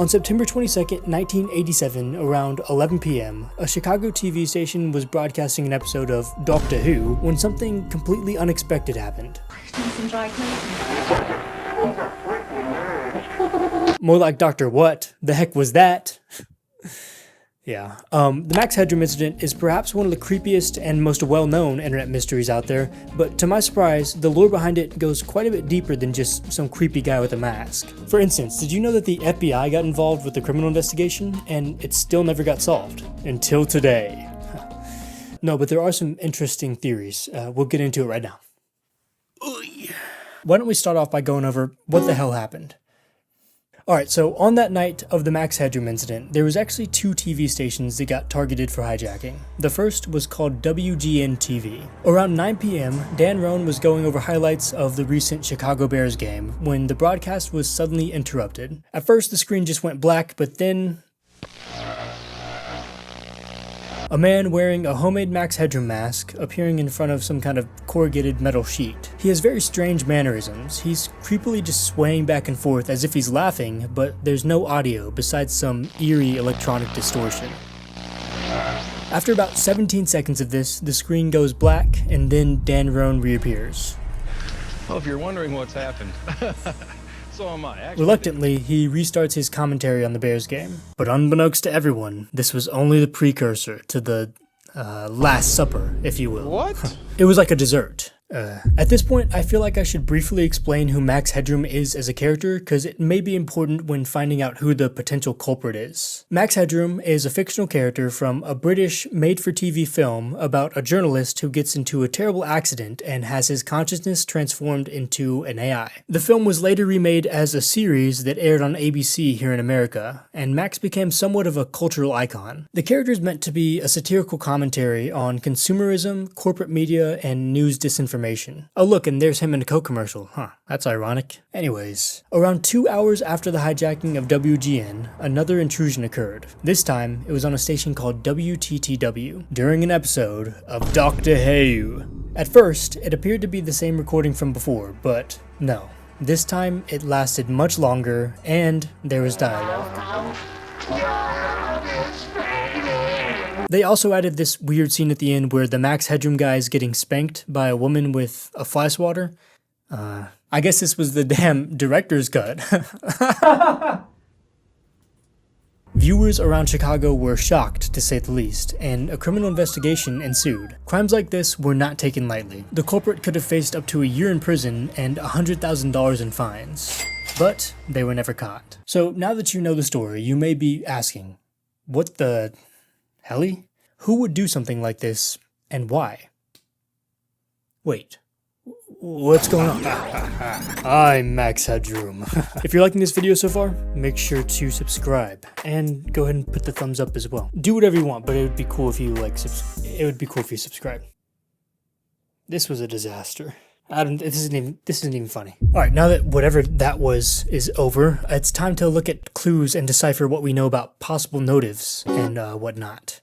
On September 22nd, 1987, around 11 p.m., a Chicago TV station was broadcasting an episode of Doctor Who when something completely unexpected happened. More like Dr. What? The heck was that? Yeah. The Max Headroom incident is perhaps one of the creepiest and most well-known internet mysteries out there, but to my surprise, the lore behind it goes quite a bit deeper than just some creepy guy with a mask. For instance, did you know that the FBI got involved with the criminal investigation, and it still never got solved? Until today. No, but there are some interesting theories. We'll get into it right now. Why don't we start off by going over what the hell happened? Alright, so on that night of the Max Headroom incident, there was actually two TV stations that got targeted for hijacking. The first was called WGN TV. Around 9 p.m., Dan Roan was going over highlights of the recent Chicago Bears game when the broadcast was suddenly interrupted. At first, the screen just went black, but then a man wearing a homemade Max Headroom mask appearing in front of some kind of corrugated metal sheet. He has very strange mannerisms. He's creepily just swaying back and forth as if he's laughing, but there's no audio besides some eerie electronic distortion. After about 17 seconds of this, the screen goes black and then Dan Roan reappears. Well, if you're wondering what's happened, so am I. Reluctantly, he restarts his commentary on the Bears game. But unbeknownst to everyone, this was only the precursor to the Last Supper, if you will. What? It was like a dessert. At this point, I feel like I should briefly explain who Max Headroom is as a character, because it may be important when finding out who the potential culprit is. Max Headroom is a fictional character from a British made-for-TV film about a journalist who gets into a terrible accident and has his consciousness transformed into an AI. The film was later remade as a series that aired on ABC here in America, and Max became somewhat of a cultural icon. The character is meant to be a satirical commentary on consumerism, corporate media, and news disinformation. Oh look, and there's him in a Coke commercial. Huh, that's ironic. Anyways, around 2 hours after the hijacking of WGN, another intrusion occurred. This time, it was on a station called WTTW, during an episode of Doctor Who. At first, it appeared to be the same recording from before, but no. This time, it lasted much longer, and there was dialogue. They also added this weird scene at the end where the Max Headroom guy is getting spanked by a woman with a fly swatter. I guess this was the damn director's cut. Viewers around Chicago were shocked, to say the least, and a criminal investigation ensued. Crimes like this were not taken lightly. The culprit could have faced up to a year in prison and $100,000 in fines. But they were never caught. So now that you know the story, you may be asking, what the helly? Who would do something like this, and why? Wait, what's going on? I'm Max Headroom. If you're liking this video so far, make sure to subscribe, and go ahead and put the thumbs up as well. Do whatever you want, but it would be cool if you subscribe. This was a disaster. This isn't even funny. Alright, now that whatever that was is over, it's time to look at clues and decipher what we know about possible motives and whatnot.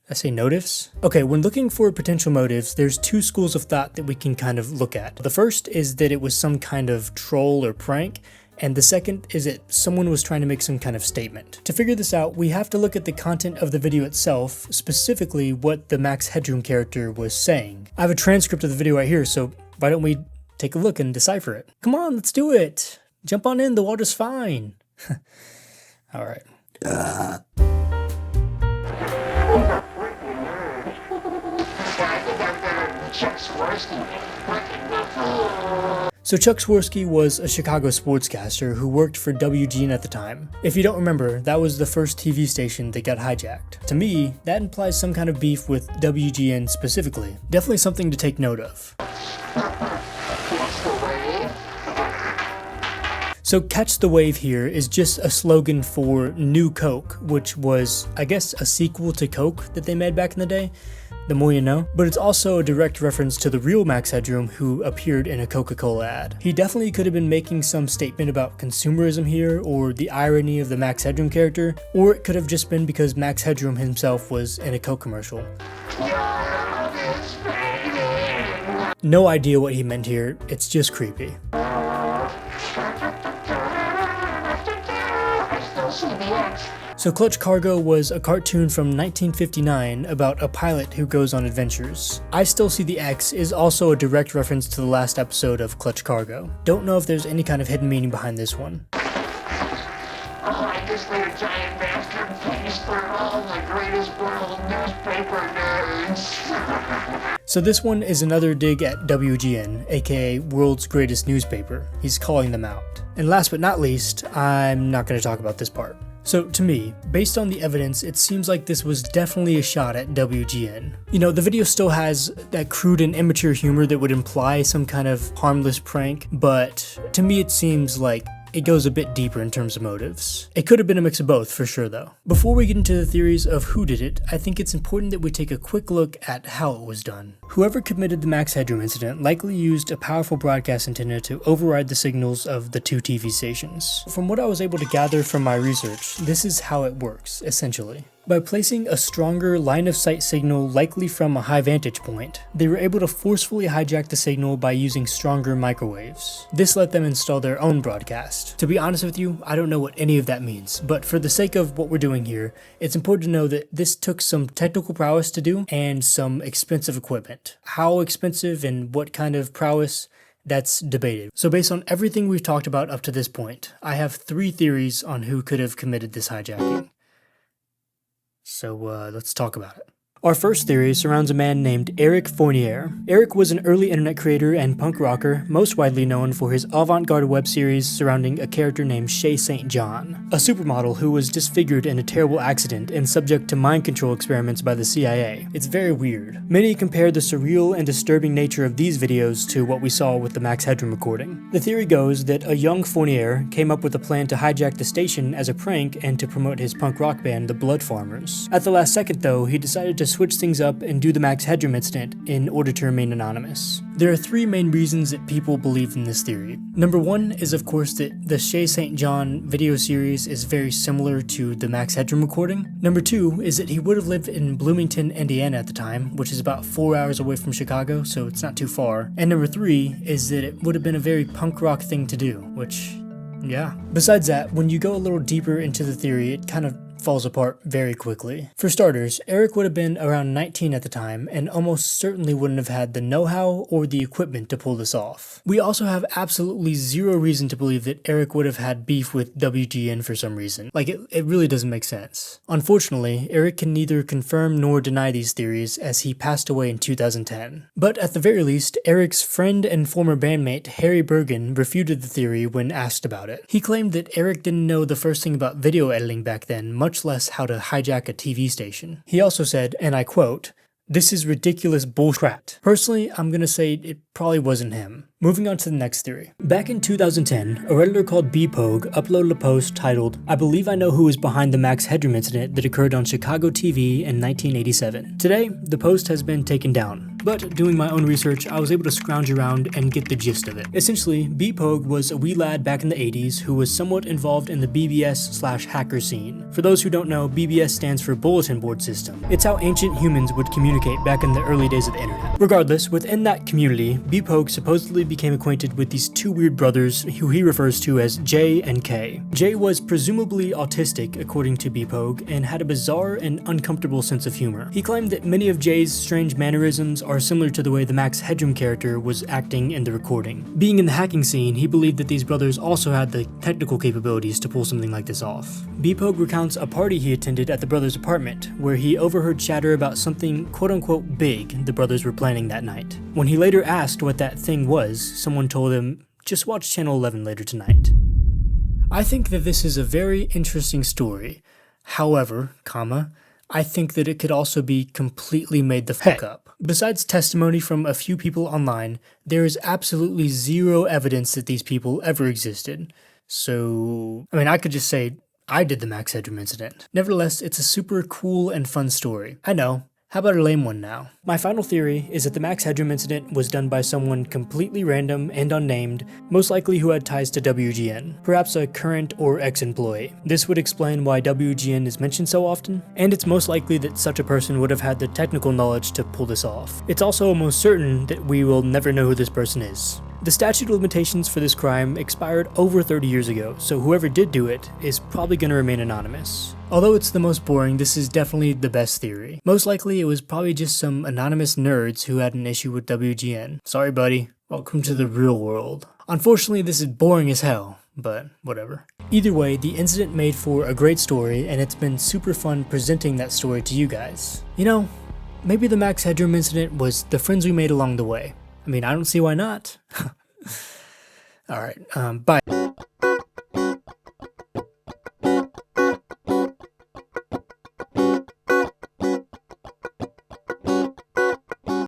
Did I say motives? Okay, when looking for potential motives, there's two schools of thought that we can kind of look at. The first is that it was some kind of troll or prank, and the second is that someone was trying to make some kind of statement. To figure this out, we have to look at the content of the video itself, specifically what the Max Headroom character was saying. I have a transcript of the video right here, so why don't we take a look and decipher it? Come on, let's do it! Jump on in, the water's fine. Alright. So Chuck Swirsky was a Chicago sportscaster who worked for WGN at the time. If you don't remember, that was the first TV station that got hijacked. To me, that implies some kind of beef with WGN specifically. Definitely something to take note of. So Catch the Wave here is just a slogan for New Coke, which was, I guess, a sequel to Coke that they made back in the day. The more you know. But it's also a direct reference to the real Max Headroom who appeared in a Coca-Cola ad. He definitely could have been making some statement about consumerism here, or the irony of the Max Headroom character, or it could have just been because Max Headroom himself was in a Coke commercial. No idea what he meant here, it's just creepy. see the X. So Clutch Cargo was a cartoon from 1959 about a pilot who goes on adventures. I Still See the X is also a direct reference to the last episode of Clutch Cargo. Don't know if there's any kind of hidden meaning behind this one. I guess they're a giant masterpiece for all the greatest world newspaper nerds. So this one is another dig at WGN, aka World's Greatest Newspaper. He's calling them out. And last but not least, I'm not going to talk about this part. So to me, based on the evidence, it seems like this was definitely a shot at WGN. You know, the video still has that crude and immature humor that would imply some kind of harmless prank, but to me it seems like it goes a bit deeper in terms of motives. It could have been a mix of both, for sure though. Before we get into the theories of who did it, I think it's important that we take a quick look at how it was done. Whoever committed the Max Headroom incident likely used a powerful broadcast antenna to override the signals of the two TV stations. From what I was able to gather from my research, this is how it works, essentially. By placing a stronger line-of-sight signal likely from a high vantage point, they were able to forcefully hijack the signal by using stronger microwaves. This let them install their own broadcast. To be honest with you, I don't know what any of that means, but for the sake of what we're doing here, it's important to know that this took some technical prowess to do and some expensive equipment. How expensive and what kind of prowess? That's debated. So based on everything we've talked about up to this point, I have 3 theories on who could have committed this hijacking. So let's talk about it. Our first theory surrounds a man named Eric Fournier. Eric was an early internet creator and punk rocker, most widely known for his avant-garde web series surrounding a character named Shay St. John, a supermodel who was disfigured in a terrible accident and subject to mind control experiments by the CIA. It's very weird. Many compare the surreal and disturbing nature of these videos to what we saw with the Max Headroom recording. The theory goes that a young Fournier came up with a plan to hijack the station as a prank and to promote his punk rock band, the Blood Farmers. At the last second though, he decided to switch things up and do the Max Headroom incident in order to remain anonymous. There are 3 main reasons that people believe in this theory. Number 1 is of course that the Shay St. John video series is very similar to the Max Headroom recording. Number 2 is that he would have lived in Bloomington, Indiana at the time, which is about 4 hours away from Chicago, so it's not too far. And number 3 is that it would have been a very punk rock thing to do, which, yeah. Besides that, when you go a little deeper into the theory, it kind of falls apart very quickly. For starters, Eric would have been around 19 at the time and almost certainly wouldn't have had the know-how or the equipment to pull this off. We also have absolutely zero reason to believe that Eric would have had beef with WGN for some reason. Like, it really doesn't make sense. Unfortunately, Eric can neither confirm nor deny these theories as he passed away in 2010. But at the very least, Eric's friend and former bandmate Harry Bergen refuted the theory when asked about it. He claimed that Eric didn't know the first thing about video editing back then, much less how to hijack a TV station. He also said, and I quote, "This is ridiculous bullcrap." Personally, I'm gonna say it probably wasn't him. Moving on to the next theory. Back in 2010, a Redditor called BPogue uploaded a post titled, "I believe I know who is behind the Max Headroom incident that occurred on Chicago TV in 1987. Today, the post has been taken down. But doing my own research, I was able to scrounge around and get the gist of it. Essentially, BPogue was a wee lad back in the 80s who was somewhat involved in the BBS/hacker scene. For those who don't know, BBS stands for Bulletin Board System. It's how ancient humans would communicate back in the early days of the internet. Regardless, within that community, BPogue supposedly became acquainted with these 2 weird brothers who he refers to as J and K. J was presumably autistic, according to BPogue, and had a bizarre and uncomfortable sense of humor. He claimed that many of J's strange mannerisms are similar to the way the Max Headroom character was acting in the recording. Being in the hacking scene, he believed that these brothers also had the technical capabilities to pull something like this off. BPogue recounts a party he attended at the brothers' apartment, where he overheard chatter about something quote-unquote big the brothers were planning that night. When he later asked what that thing was, someone told him, "Just watch Channel 11 later tonight." I think that this is a very interesting story. However, I think that it could also be completely made the fuck up. Besides testimony from a few people online, there is absolutely zero evidence that these people ever existed. So, I could just say I did the Max Headroom incident. Nevertheless, it's a super cool and fun story. I know. How about a lame one now? My final theory is that the Max Headroom incident was done by someone completely random and unnamed, most likely who had ties to WGN, perhaps a current or ex-employee. This would explain why WGN is mentioned so often, and it's most likely that such a person would have had the technical knowledge to pull this off. It's also almost certain that we will never know who this person is. The statute of limitations for this crime expired over 30 years ago, so whoever did do it is probably going to remain anonymous. Although it's the most boring, this is definitely the best theory. Most likely it was probably just some anonymous nerds who had an issue with WGN. Sorry buddy, welcome to the real world. Unfortunately this is boring as hell, but whatever. Either way, the incident made for a great story, and it's been super fun presenting that story to you guys. You know, maybe the Max Headroom incident was the friends we made along the way. I mean, I don't see why not. Alright, bye.